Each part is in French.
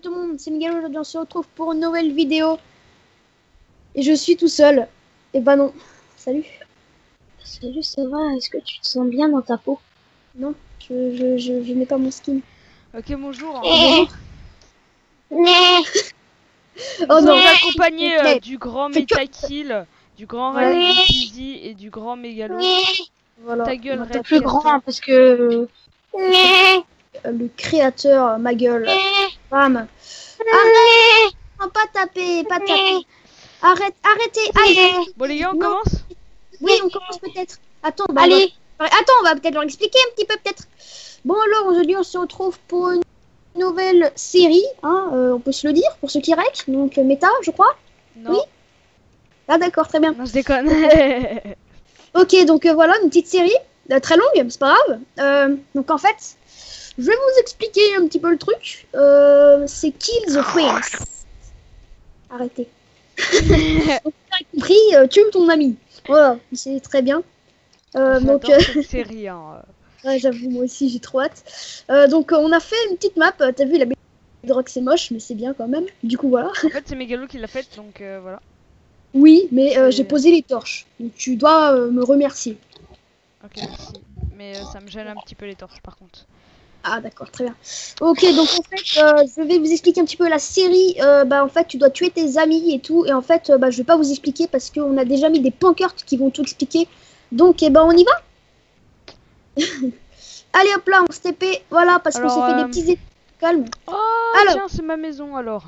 tout le monde, c'est Miguel, aujourd'hui on se retrouve pour une nouvelle vidéo. Et je suis tout seul. Et bah non. Salut. Salut, ça va? Est-ce que tu te sens bien dans ta peau? Non, je n'ai pas mon skin. Ok, bonjour. Bonjour. Nous Oh non. sommes accompagnés du grand C'est que- Metakill, du grand Ouais. Red Easy et du grand Mégalo. Voilà. Ta gueule, Non, Red. t'as Plus grand parce que... le créateur, ma gueule. Bam. Arrête. Non, pas taper, pas taper. Arrêtez. Allez. Bon les gars, on Non. commence. Oui, on commence peut-être. Attends, bah, Allez, on va peut-être leur expliquer un petit peu peut-être. Bon alors aujourd'hui on se retrouve pour une nouvelle série, hein, on peut se le dire pour ceux qui rec, donc méta je crois. Non, Oui. Ah d'accord, très bien. non je déconne. Ok, donc voilà une petite série, très longue, c'est pas grave. Donc en fait, je vais vous expliquer un petit peu le truc. C'est Kill the Queens. Arrêtez. Donc, t'as compris, tue ton ami. Voilà, c'est très bien. Donc J'adore cette série. Hein. ouais, j'avoue, moi aussi, j'ai trop hâte. Donc, on a fait une petite map. T'as vu, la bedrock, c'est moche, mais c'est bien quand même. Du coup, voilà. En fait, c'est Mégalo qui l'a faite, donc voilà. Oui, mais C'est- j'ai posé les torches. Donc, tu dois me remercier. Ok, merci. Mais ça me gêne un petit peu les torches par contre. Ah, d'accord, très bien. Ok, donc en fait, je vais vous expliquer un petit peu la série. Bah, en fait, tu dois tuer tes amis et tout. Et en fait, bah, je vais pas vous expliquer parce qu'on a déjà mis des pancartes qui vont tout expliquer. Donc, eh ben, on y va. Allez, hop là, on se TP. Voilà, parce qu'on Alors, s'est fait des petits calme. Oh, Alors. tiens, c'est ma maison alors.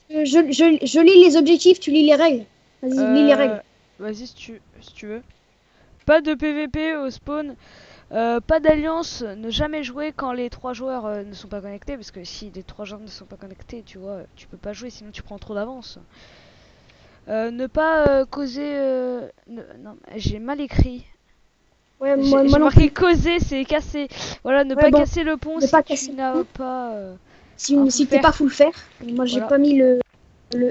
Je lis les objectifs, tu lis les règles. Vas-y, lis les règles. Vas-y si tu veux. Pas de PVP au spawn. Pas d'alliance, ne jamais jouer quand les 3 joueurs ne sont pas connectés, parce que si les 3 joueurs ne sont pas connectés, tu vois, tu peux pas jouer, sinon tu prends trop d'avance. Ne pas causer... Non, j'ai mal écrit. Ouais, J'ai moi non marqué plus. causer, c'est casser. Voilà, ne Ouais, pas bon, casser le pont ne si pas tu casser le n'as pont. pas... Si un si full t'es fer. pas full fer, moi j'ai Voilà. pas mis le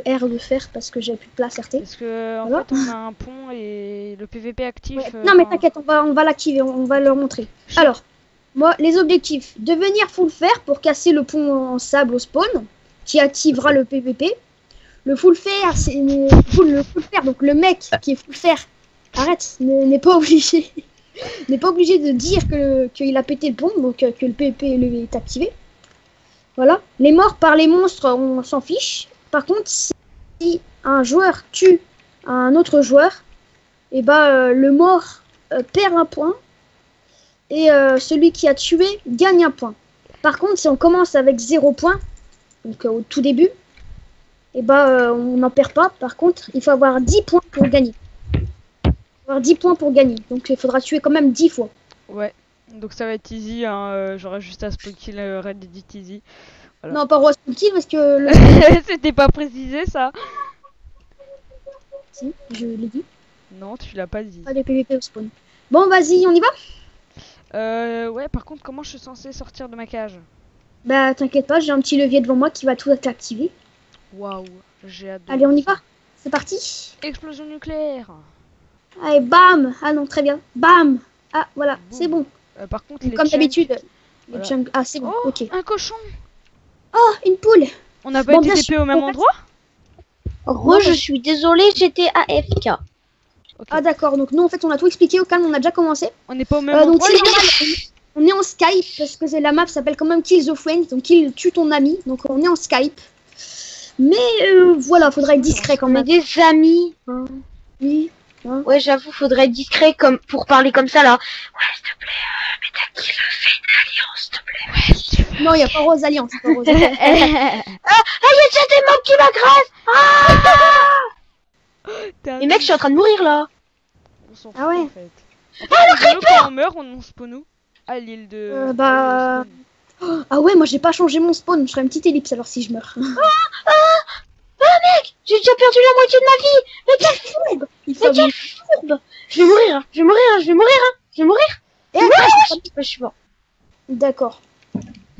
R de fer parce que j'avais plus de place RT. Parce que en Voilà. fait on a un pont et le PVP actif... Ouais. Non mais ben, t'inquiète, on va l'activer, on va leur montrer. Alors, moi les objectifs, devenir full fer pour casser le pont en sable au spawn, qui activera le PVP. Le full fer, c'est le full fer, donc le mec qui est full fer, arrête, n'est pas obligé. N'est pas obligé de dire qu'il a pété le pont, donc que le PVP lui est activé. Voilà. Les morts par les monstres, on s'en fiche. Par contre, si un joueur tue un autre joueur, et bah le mort perd un point et celui qui a tué gagne un point. Par contre, si on commence avec 0 point, donc au tout début, et bah on n'en perd pas. Par contre, il faut avoir 10 points pour gagner. Avoir 10 points pour gagner. Donc il faudra tuer quand même 10 fois. Ouais, donc ça va être easy, hein. J'aurais juste à spoiler le Red Edit easy. Voilà. Non, pas Rose Petit parce que le... C'était pas précisé ça. Si, je l'ai dit. Non, tu l'as pas dit. Pas de PVP au spawn. Bon, vas-y, on y va. Ouais, par contre, comment je suis censé sortir de ma cage? Bah, t'inquiète pas, j'ai un petit levier devant moi qui va tout activer. Waouh, j'ai hâte de Allez, on voir y ça. va. C'est parti. Explosion nucléaire. Allez, bam. Ah non, très bien. Bam. Ah, voilà, Boum. c'est bon. Par contre, les Comme chunks- d'habitude. Les Voilà. chunks... Ah, c'est bon, Oh, ok. un cochon. Oh, une poule. On n'a pas Bon, été bien TP sûr, au même en fait- endroit? je suis désolée, j'étais AFK. Ok. Ah, d'accord. Donc, nous, en fait, on a tout expliqué au calme, on a déjà commencé. On n'est pas au même Donc, endroit. c'est les gars normal. On est en Skype parce que la map s'appelle quand même Kill the Friend. Donc, kill tue ton ami. Donc, on est en Skype. Mais voilà, faudra être discret quand On est même. des amis. Hein. Oui. Ouais, j'avoue, faudrait être discret comme pour parler comme ça là. Ouais, s'il te plaît, mais t'as qui le fait une alliance, s'il te plaît. Ouais, si tu veux. Non, il n'y a pas Rose Alliance. Pas Rose Alliance. Ah, y a déjà des mobs qui m'agressent. T'es un- Les mecs, je suis en train de mourir là. On s'en Ah ouais. fout, en fait. En fait, quand on meurt, on spawn où? À l'île de... Bah, à l'île de spawn. Ah ouais, moi j'ai pas changé mon spawn. Je ferai une petite ellipse alors si je meurs. J'ai déjà perdu la moitié de ma vie. Mais quelle fourbe. Il Mais quelle fourbe. Je vais mourir, hein. Je vais mourir, hein. Je vais mourir, hein. Je vais mourir. Et attends, Ouais, je suis mort. D'accord.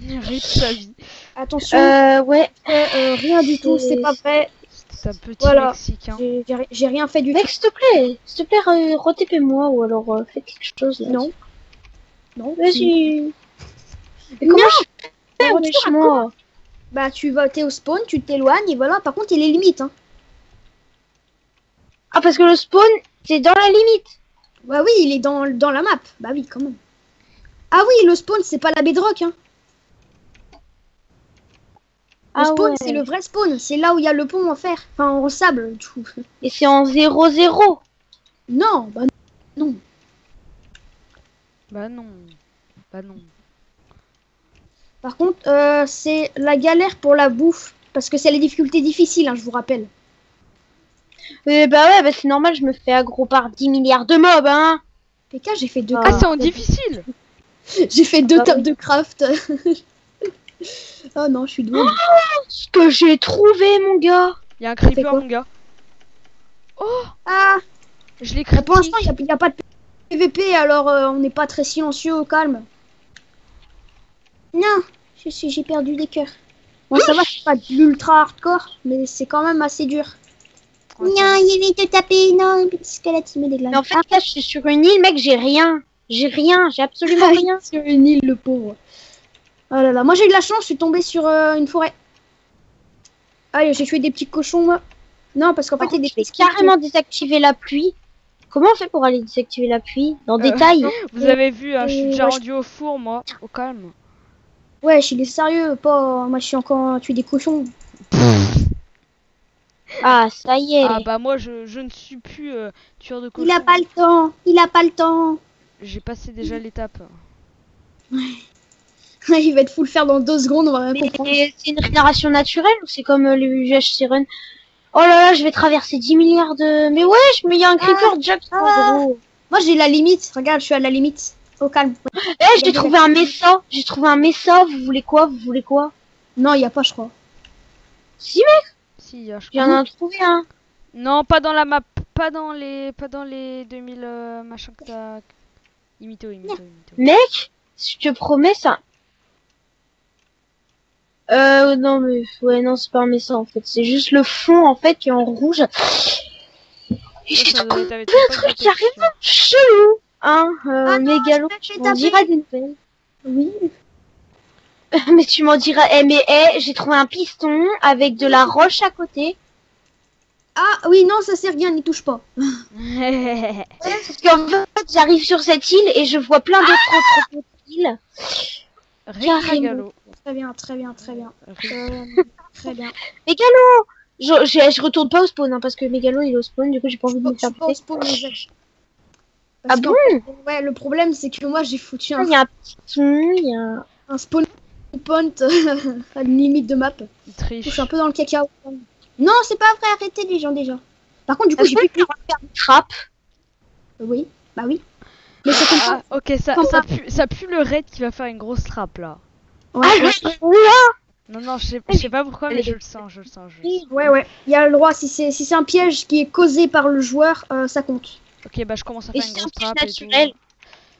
Rip sa vie. Attention, Ouais. rien du tout, c'est pas vrai. C'est un petit Voilà. Mexicain. J'ai rien fait du tout. Mec, s'il te plaît, re-TP-moi ou alors fais quelque chose. Là. Non. Non. Vas-y. Mais comment Ouais, wesh, moi. Bah t'es au spawn, tu t'éloignes et voilà. Par contre il y a les limites. Hein. Ah, parce que le spawn, c'est dans la limite. Bah oui, il est dans la map. Bah oui, quand même. Ah oui, le spawn c'est pas la bedrock. Hein. Le Ah spawn ouais. c'est le vrai spawn. C'est là où il y a le pont en fer. Enfin en sable. Tout. Et c'est en 0-0. Non, bah non. Bah non. Bah non. Par contre, c'est la galère pour la bouffe. Parce que c'est les difficultés difficiles, hein, je vous rappelle. Bah ouais, bah c'est normal, je me fais aggro par 10 milliards de mobs, hein. PK, j'ai fait deux Ah, tables. c'est en difficile. J'ai fait deux bah tables oui. de craft. Oh non, je suis douée. Ce que j'ai trouvé, mon gars. Il y a un fait creeper, quoi mon gars. Oh, Ah, je l'ai pour critique. l'instant, il n'y a pas de PVP, alors on n'est pas très silencieux au calme. Non, j'ai perdu des cœurs. Bon, ça va, c'est pas de l'ultra hardcore, mais c'est quand même assez dur. Ouais, Non, ça va. il vient te taper, non, le petit squelette, il me déglingue. Mais en fait, là, je suis sur une île, mec, j'ai rien. J'ai absolument Ah, rien. sur une île, le pauvre. Oh là là, moi j'ai eu de la chance, je suis tombée sur une forêt. Allez, j'ai tué des petits cochons, moi. Non, parce qu'en fait, il y a des Je vais petits squelettes. carrément désactiver la pluie. Comment on fait pour aller désactiver la pluie? Dans détail. Vous avez vu, hein, je suis déjà ouais, rendu au four, moi. Au calme. Ouais, il est sérieux, pas. Moi, je suis encore à tuer des cochons. Ah, ça y est. Ah bah moi, je ne suis plus tueur de cochon. Il a pas le temps, il a pas le temps. J'ai passé déjà l'étape. Il va être fou le faire dans 2 secondes, on va rien comprendre. Mais c'est une régénération naturelle ou c'est comme les UH Siren? Oh là là, je vais traverser 10 milliards de... Mais wesh, mais il y a un creeper déjà qui est gros. Moi, j'ai la limite. Regarde, je suis à la limite. Au calme. Eh, j'ai trouvé un mesa. J'ai trouvé un mesa. Vous voulez quoi? Vous voulez quoi? Non, il y a pas, je crois. Si, mec, Si, je j'en ai trouvé un. Non, pas dans la map. Pas dans les 2000 machin que t'as. Imito. Mec, je te promets ça. Non, mais... Ouais, non, c'est pas un mesa, en fait. C'est juste le fond, en fait, qui est en rouge. Et j'ai Ça trouvé doit être- un truc carrément chelou. Hein, Ah non, mégalo, je tu me m'en fais diras taper. des nouvelles. Oui. Mais tu m'en diras, mais j'ai trouvé un piston avec de la roche à côté. Ah oui, non, ça c'est rien, n'y touche pas. Parce qu'en fait, j'arrive sur cette île et je vois plein d'autres îles. Régalo. Très bien, très bien, très bien. Très bien. Mégalo, je retourne pas au spawn, hein, parce que Mégalo il est au spawn, du coup j'ai pas envie de me Je faire suis pas au péter. spawn, les amis. Ah Parce bon? qu'en fait, ouais, le problème c'est que moi j'ai foutu Il y a un piston, il y a... un spawn point à la limite de map. Il Je triche. suis un peu dans le cacao. Non, c'est pas vrai, arrêtez les gens déjà. Par contre, du coup, j'ai plus de trappe. Oui, bah oui. Mais c'est comme ça. Ah, ok, ça pue le raid qui va faire une grosse trappe là. Ouais, Non, je sais pas pourquoi, mais je le sens. ouais. Il y a le droit, si c'est un piège qui est causé par le joueur, ça compte. Ok, bah je commence à Et faire une si c'est un grosse piège trappe. naturel?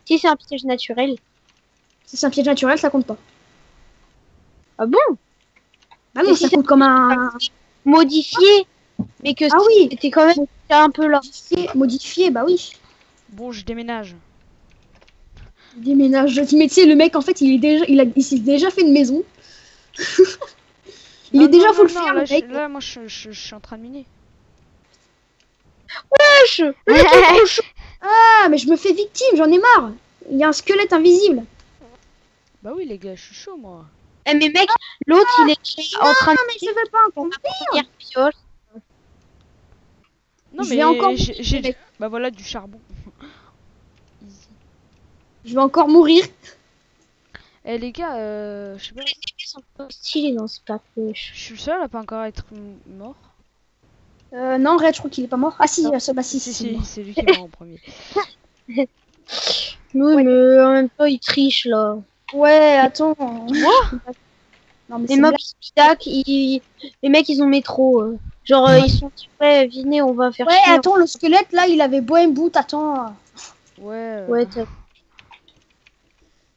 Si c'est un piège naturel. Si c'est un piège naturel, ça compte pas. Ah bon? Bah non, Et si ça c'est compte comme un modifié, mais que Ah oui. c'était quand même un peu là. modifié, bah oui. Bon, je déménage. Déménage. Mais tu sais, le mec, en fait, il s'est déjà fait une maison. Il est déjà full faire, le mec. Là, moi, je suis en train de miner. Wesh, Ah, mais je me fais victime, j'en ai marre. Il y a un squelette invisible. Bah oui, les gars, je suis chaud, moi. Eh mais mec, l'autre il est en train de Non, mais je veux pas encore. faire piole. Non, Je mais vais encore j'ai... mourir. Bah voilà, du charbon. Easy. Je vais encore mourir. Eh les gars, je sais pas. Ils sont pas stylés dans ce pack. Je suis le seul à pas encore être mort. Non, Red, je crois qu'il est pas mort. Ah si, Non. bah si, Si, c'est lui qui est mort en premier. Oui, mais en même temps il triche là. Ouais, attends. Non, mais Les c'est mobs blague. stack, les mecs ils ont métro. Genre ils sont ouais, venez, on va faire Ouais, chier. attends, le squelette là, il avait beau un bout, attends. Ouais. Ouais,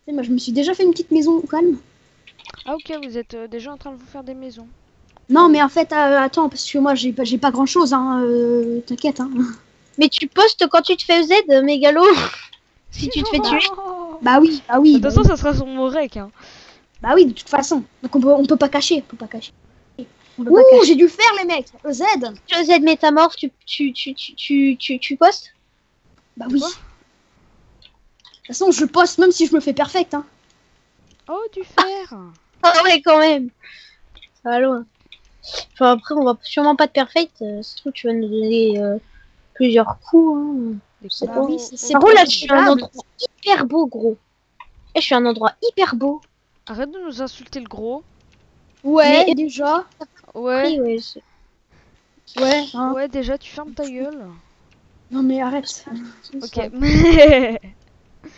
Moi, je me suis déjà fait une petite maison au calme. Ah ok, vous êtes déjà en train de vous faire des maisons. Non, mais en fait, attends, parce que moi, j'ai pas grand chose, hein. T'inquiète, hein. mais tu postes quand tu te fais Z, mégalo. Si tu te fais tuer. Bah oui, bah oui. De toute façon, ça sera sur mon rec. Hein. Bah oui, de toute façon. Donc on peut pas cacher. On peut pas cacher. On peut pas Ouh, cacher. j'ai dû faire les mecs. EZ. Z métamorphe, tu postes? Bah oui. Quoi? De toute façon, je poste même si je me fais perfect. Hein. Oh, du fer. Ah ouais, quand même. Ça va loin. Enfin, après, on va sûrement pas de perfect. C'est trop, tu vas nous donner plusieurs coups. Hein. Des C'est Bah pas- oui, c'est Par contre, là, je suis à un probable. endroit hyper beau, gros. Et je suis à un endroit hyper beau. Arrête de nous insulter le gros. Ouais, Mais- déjà. Ouais. Oui, ouais, Ouais. Hein. Ouais, déjà, tu fermes ta gueule. Non mais arrête. Ok.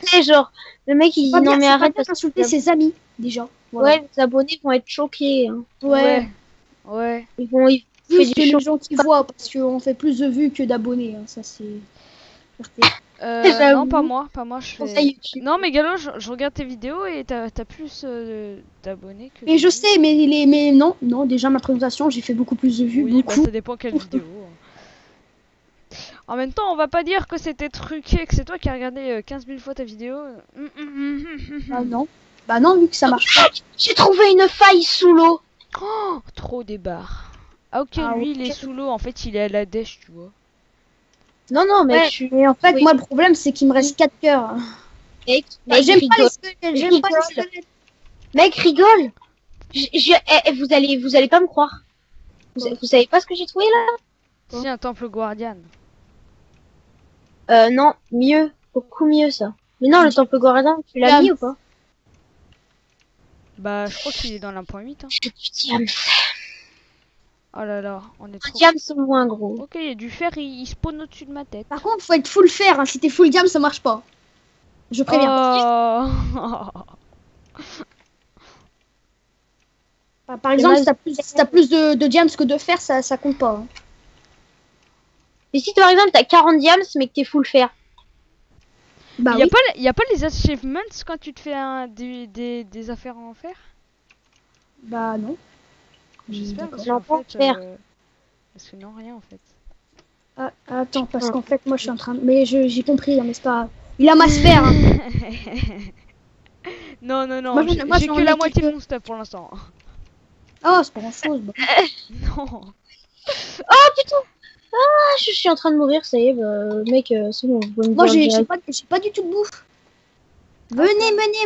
C'est genre, le mec il dit Pas bien, non mais c'est pas arrête bien parce que d'insulter ses amis déjà. Voilà. ouais, les abonnés vont être choqués. Hein. Ouais. Ouais. Ils vont fait Plus du que les choc. gens qui voient parce qu'on fait plus de vues que d'abonnés. Hein. Ça c'est. Non, pas J'avoue. moi. Pas moi, je Pour ça, fais. YouTube. Non, mais Galo, je regarde tes vidéos et t'as plus d'abonnés que. Mais de je vues. sais, mais non, non. Déjà ma présentation, j'ai fait beaucoup plus de vues, Oui, bah beaucoup. ça dépend quelle vidéo. En même temps, on va pas dire que c'était truqué, que c'est toi qui as regardé 15 000 fois ta vidéo. Ah non. Bah non, vu que ça marche pas. J'ai trouvé une faille sous l'eau. Oh, trop des barres. Ah ok, Ah, lui il est ok. sous l'eau, en fait il est à la dèche, tu vois. Non non mec, Ouais, mais en fait, oui. moi le problème c'est qu'il me reste 4 cœurs. Mec, Bah, mec, j'aime pas les rigole. squelettes, j'aime pas les Rigole. squelettes. Mec rigole. Vous allez pas me croire. Vous savez pas ce que j'ai trouvé là? Quoi? Si, un temple guardian. Non, mieux, beaucoup mieux ça. Mais non, le temple Goradan, tu l'as mis ou pas? Bah, je crois qu'il est dans l'1.8. Hein. Du diams. Oh là là, on est Un trop. diams au moins gros. Ok, il y a du fer, il spawn au-dessus de ma tête. Par contre, faut être full fer. Hein. Si t'es full gamme, ça marche pas. Je préviens. Oh. Par exemple, si t'as plus de diams que de fer, ça compte pas. Hein. Et si par exemple t'as 40 diams mais que t'es full fer? Bah y a oui. pas, y a pas les achievements quand tu te fais des affaires en fer? Bah non. J'espère, parce Non, qu'en pas fait. fer. Parce que non, rien en fait. Ah, attends, parce qu'en fait, moi je suis en train de. Mais j'ai compris, hein, mais c'est pas grave. Il a ma sphère. Hein. Non, non, non, Moi, moi, j'ai j'en que ai la moitié de quelques- mon stuff pour l'instant. Oh, c'est pas grand chose. Bah. Non. Ah, je suis en train de mourir, ça y est, mec, c'est bon, vous pouvez me Moi, dire j'ai direct. pas du tout de bouffe. Venez,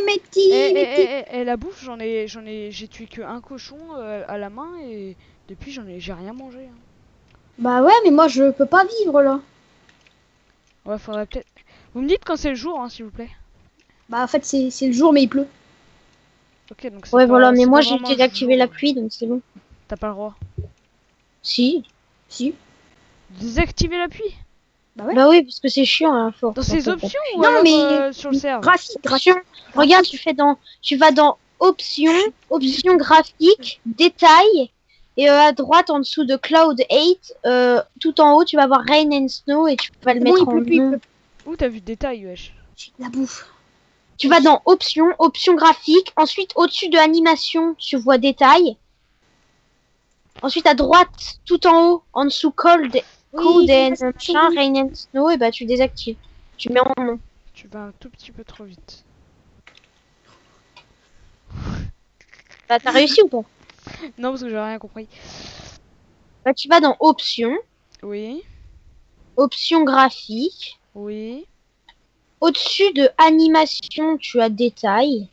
mes petits. mes petits. Et la bouffe, j'ai tué que un cochon à la main et depuis j'ai rien mangé. Hein. Bah ouais, mais moi je peux pas vivre là. Ouais, faudrait peut-être. Vous me dites quand c'est le jour, hein, s'il vous plaît. Bah en fait, c'est le jour, mais il pleut. Ok, donc c'est Ouais, pas- voilà, mais c'est moi pas j'ai vraiment le désactivé jour. la pluie donc c'est bon. T'as pas le droit. Si. Si. Désactiver la pluie Bah ouais. Bah oui, parce que c'est chiant à la force. dans ses options ou Non, alors mais- sur le serve? Graphique. Regarde, tu vas dans options, options graphiques, détails, et à droite en dessous de Cloud 8, tout en haut tu vas voir Rain and Snow et tu vas le Bon, mettre il en pleut plus, il nom. pleut Où t'as vu détail, wesh? plus. La bouffe. Tu vas dans options, options graphiques, ensuite au-dessus de animation tu vois détails. Ensuite à droite, tout en haut, en dessous Code Oui, and faut passer machin, sur- Rain and Snow, et bah tu désactives. Tu mets en nom. Tu vas un tout petit peu trop vite. Bah t'as réussi ou pas? Non, parce que j'ai rien compris. Bah tu vas dans options, Oui, options graphiques. oui. Au-dessus de animation, tu as détails.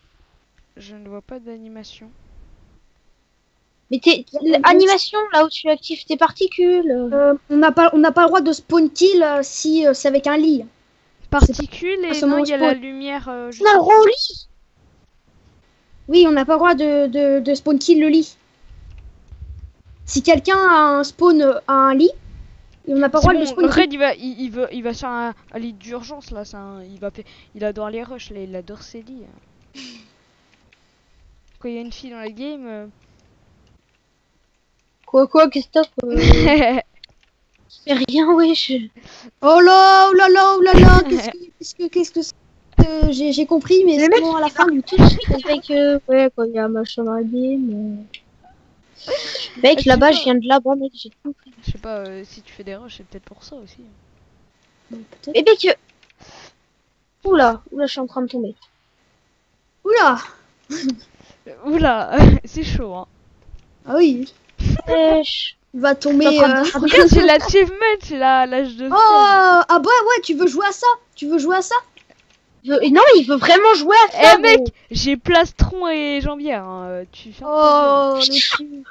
Je ne vois pas d'animation. Mais animation, là où tu actives tes particules. On n'a pas le droit de spawn kill si c'est avec un lit. Particules et seulement non, au il y a la spawn. lumière. juste- Non, Rolly. Oui, on n'a pas le droit de spawn kill le lit. Si quelqu'un a un spawn à un lit, on n'a pas le C'est droit de le bon, spawn kill. Red il va sur un lit d'urgence là, il adore les rushs là, il adore ses lits. Quand il y a une fille dans la game. Quoi, Christophe fais rien, wesh. Oh là, oh là là, oh là là, qu'est-ce que c'est j'ai compris, mais Le c'est mec, bon à la fin du tout. Avec, ouais, quand il y a machin dans la game. Mec, je sais là-bas, pas. je viens de là-bas, mec, j'ai tout pris. Je sais pas si tu fais des rushs, c'est peut-être pour ça aussi. Bon, peut-être. Mais mec, oula, je suis en train de tomber. Oula, Oula, c'est chaud, hein. Ah oui, Wesh. il va tomber. T'es en train de Regarde, j'ai l'achievement, j'ai l'âge de Oh, fer. ah bah ouais, tu veux jouer à ça? Tu veux jouer à ça? Non, il veut vraiment jouer à ça. Eh mec, j'ai plastron et jambière, hein. Tu fais un Oh, le cul.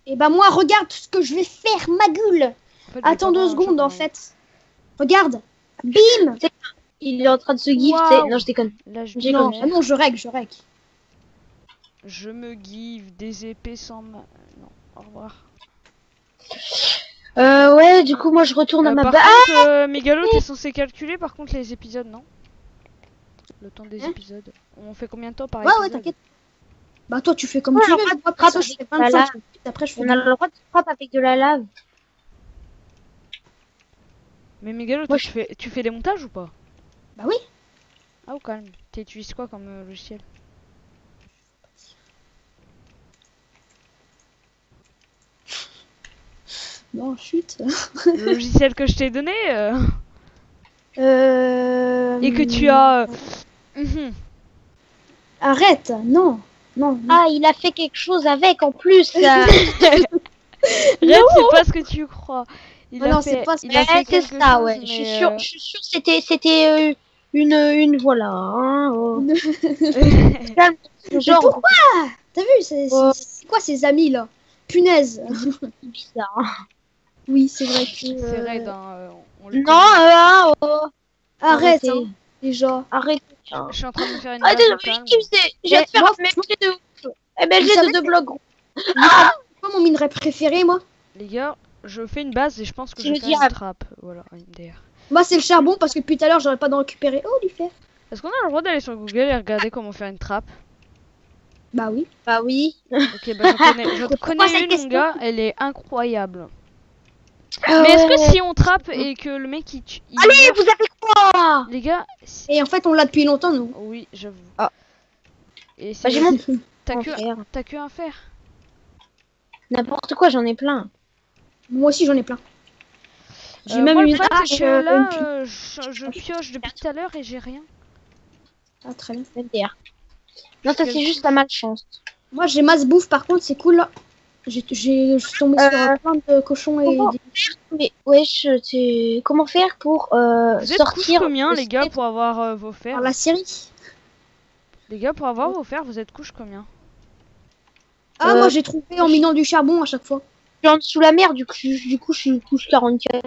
Et bah moi, regarde ce que je vais faire, ma gueule. peu. En fait, Attends j'ai pas 2 grand secondes chose, en hein. fait. Regarde. Bim. Il est en train de se gifter. Waouh. Non, je déconne. L'âge J'ai de Non, fer. ah non, je règle, je règle. Je me give des épées sans ma... Non, au revoir. Ouais, du coup, moi, je retourne à ma Par base. contre, Mégalo, t'es censé calculer par contre les épisodes, non? Le temps des Hein épisodes. On fait combien de temps par Ouais, épisode? ouais, t'inquiète. Bah toi, tu fais comme Ouais, tu veux. alors, Moi, pas perso, de je fais frappe, 25 voilà. minutes. Après, je fais On a le droit de frapper avec de la lave. Mais Mégalo, Moi, toi, tu fais des montages ou pas? Bah oui. Ah, ou quand même. Tu utilises quoi comme logiciel? Non, chute. Le logiciel que je t'ai donné et que tu Hmm. as... mhm. Arrête, non. Non. non. Ah, il a fait quelque chose avec en plus. Red, c'est pas ce que tu crois. Il Oh a non, fait, c'est pas ce il a Ouais, fait c'est quelque ça, chose, ouais. mais, Je suis sûre c'était une voilà. Hein, oh. Calme, genre pourquoi T'as vu, Oh. c'est quoi ces amis là? Punaise. bizarre. Oui, c'est vrai que. c'est Red, hein, on le Non, connaît. oh. Arrête, Arrêtez. hein, déjà. Arrête. Je suis en train de me faire une Arrêtez base de de calme. me gifter. Je viens de faire moi, un MLG de ouf. MLG Vous savez, de 2 blocs. C'est quoi mon minerai préféré, moi? Les gars, je fais une base et je pense que C'est je le vais faire une diable. trappe. Voilà, MDR. Moi, c'est le charbon parce que depuis tout à l'heure, j'aurais pas d'en récupérer. Oh, du fer. Est-ce qu'on a le droit d'aller sur Google et regarder comment faire une trappe? Bah oui. Bah oui. Ok, bah j'en Pourquoi connais cette une, question mon gars, elle est incroyable. Ah Mais est-ce ouais. que si on trappe et que le mec il tue... il Allez, meurt- vous avez quoi? Les gars, Et en fait, on l'a depuis longtemps, nous. oui, j'avoue. Ah. Et Bah, j'ai mon T'as Mon que un fer. N'importe quoi, j'en ai plein. Moi aussi, j'en ai plein. J'ai même moi, le une problème, c'est hache. que là, une pile. je pioche depuis tout à l'heure et j'ai rien. Ah, très bien. MDR. Non, ça c'est juste la malchance. Moi, j'ai masse bouffe, par contre, c'est cool. Je suis tombée sur plein de cochons et comment Mais wesh, comment faire pour Vous êtes couche sortir combien, de les gars, cette- pour avoir vos fers? par la série. Les gars, pour avoir vos fers, vous êtes couche combien? Ah, moi, j'ai trouvé en minant du charbon à chaque fois. Je suis en dessous la mer, du coup je suis couche 44.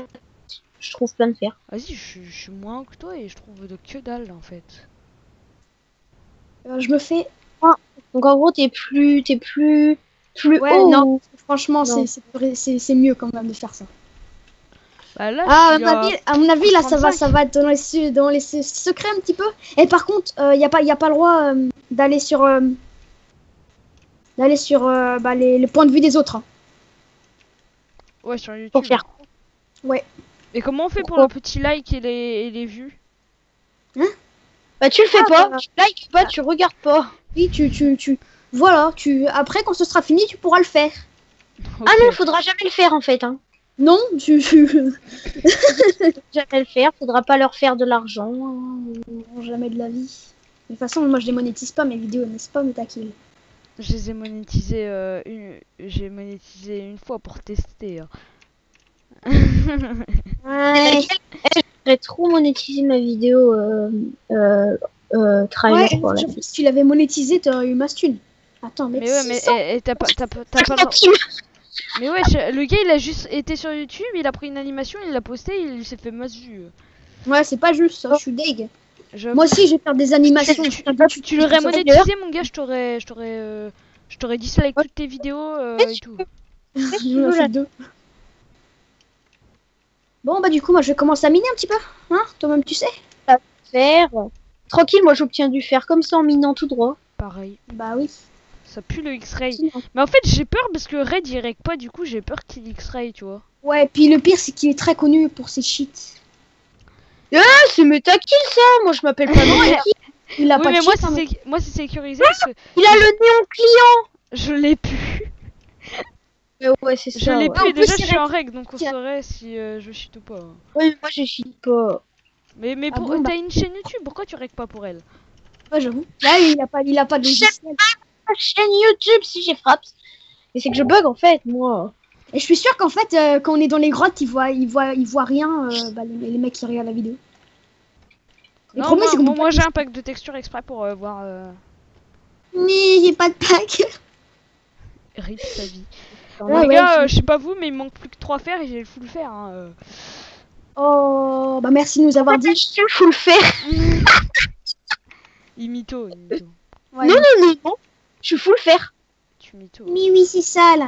Je trouve plein de fer. Vas-y, je suis moins que toi et je trouve de que dalle en fait. Je me fais. Donc en gros t'es plus Ouais, haut. non. Franchement, Non. c'est mieux quand même de faire ça. Bah là, Ah, je suis à mon avis, là, ça 35. va être dans les secrets un petit peu. Et par contre, y a pas le droit d'aller sur bah, les points de vue des autres. Hein. Ouais, sur YouTube. Pour faire Et comment on fait pour Pourquoi le petit like et les vues? Bah tu le fais Ah, pas, bah. tu likes pas, tu regardes pas. Oui, voilà, après, quand ce sera fini, tu pourras le faire. Ok. Ah non, faudra jamais le faire en fait. Hein. Non, Jamais le faire, faudra pas leur faire de l'argent. Non, jamais de la vie. De toute façon, moi, je les monétise pas mes vidéos, n'est-ce pas, Metakil? Je les ai monétisés j'ai monétisé une fois pour tester. Hein. Ouais. J'aurais trop monétisé ma vidéo trailer Ouais, pour la j'avoue, si tu l'avais monétisé, t'aurais eu masse thune. Attends, mais Mais ouais, mais 600. t'as pas le droit. Mais ouais, le gars il a juste été sur YouTube, il a pris une animation, il l'a posté, il s'est fait masse vue. Ouais, c'est pas juste, ça, je suis deg. J'avoue. Moi aussi, je vais faire des animations. Tu l'aurais monétisé, mon gars, je t'aurais dislike toutes tes vidéos et tout. J'en ai fait 2. Bon, bah, du coup, moi, je vais commencer à miner un petit peu. Hein, toi-même, tu sais. Fer. Tranquille, moi j'obtiens du fer comme ça en minant tout droit. Pareil. Bah oui. Ça pue le X-Ray. Mais en fait, j'ai peur parce que Red il règle pas, du coup, j'ai peur qu'il X-Ray, tu vois. Ouais, puis le pire, c'est qu'il est très connu pour ses cheats. Ah, c'est Metakil ça. Moi je m'appelle pas Metakil. Il a Oui, pas mais de moi, cheats. hein, moi c'est sécurisé parce que Il a le néon client. je l'ai pu. Ouais, c'est ça. Je l'ai ouais. pu En et plus, déjà, il je suis en règle. règle, donc on saurait si je cheat ou pas. Hein. Ouais, moi je cheat pas. Mais Ah bon, t'as une chaîne YouTube, pourquoi tu règles pas pour elle? Ouais, j'avoue. Là, il a pas de logiciel. chaîne YouTube si j'ai frappe. Et c'est que je bug en fait, moi. Et je suis sûre qu'en fait, quand on est dans les grottes, ils voient rien, les mecs qui regardent la vidéo. Le Non, problème, c'est qu'on peut moi pas- j'ai un pack de texture exprès pour voir Mais j'ai pas de pack. rip sa vie. Ah Bon, ouais, les gars, ouais, je sais pas vous, mais il me manque plus que 3 fers et j'ai le full fer. Hein. Oh, bah merci de nous avoir dit. Je faut le faire. Il mytho, il mytho. Ouais. Non. Je faut le faire. Tu mytho. Mais oui, c'est ça là.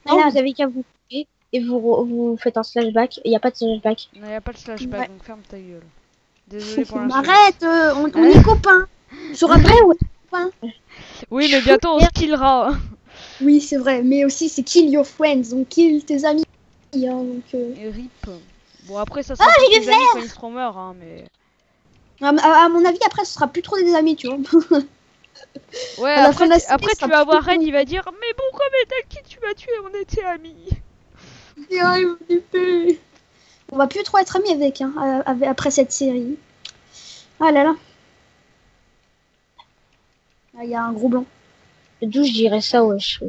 Non, Voilà. vous avez qu'à vous couper et vous faites un slashback. Il n'y a pas de slashback. Non, y a pas de slashback, Ouais. donc ferme ta gueule. Désolé pour Mais l'instant. arrête, on est copains. Sur après, ouais. Oui, mais bientôt on se killera. Oui, c'est vrai. Mais aussi, c'est kill your friends. Donc kill tes amis. Hein, donc, Et rip. Bon, après, ça sera pour tes amis quand ils seront morts, hein, mais. à mon avis, après, ce sera plus trop des amis, tu vois. Ouais, À la fin de la série, après ça tu vas voir sera plus Ren, il va dire mais pourquoi Metal qui tu m'as tué, on était amis. On va plus trop être amis avec, hein, après cette série. Ah là là. Ah, il y a un gros blanc. D'où je dirais ça, wesh.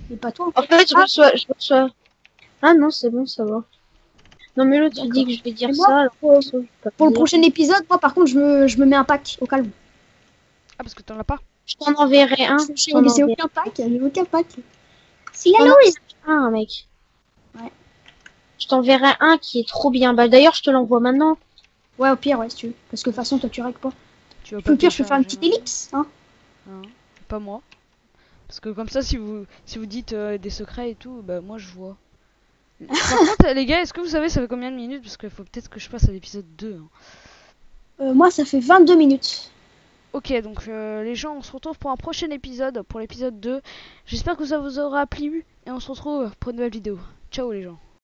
Mais pas toi. En fait, je Ah. reçois. Ah non, c'est bon, ça va. Non, mais l'autre, il dit que je vais dire Et moi, ça. Alors, pour, ça, je vais pas pour le dire. prochain épisode, moi par contre, je me mets un pack au calme. Ah, parce que t'en as pas. Je t'en enverrai un. J'ai aucun pack, j'ai aucun pack. C'est la Oh non, loose. un, mec. Ouais. Je t'enverrai un qui est trop bien. Bah, d'ailleurs, je te l'envoie maintenant. Ouais, au pire, ouais, si tu veux. Parce que de toute façon, toi, tu règles pas. Tu vas Au pire, je peux faire une télécharger, petite ellipse, hein. hein. Pas moi. Parce que comme ça, si vous dites des secrets et tout, bah moi je vois. Par contre, les gars, est-ce que vous savez ça fait combien de minutes? Parce qu'il faut peut-être que je passe à l'épisode 2. Hein. Moi, ça fait 22 minutes. Ok, donc les gens, on se retrouve pour un prochain épisode, pour l'épisode 2. J'espère que ça vous aura plu et on se retrouve pour une nouvelle vidéo. Ciao les gens.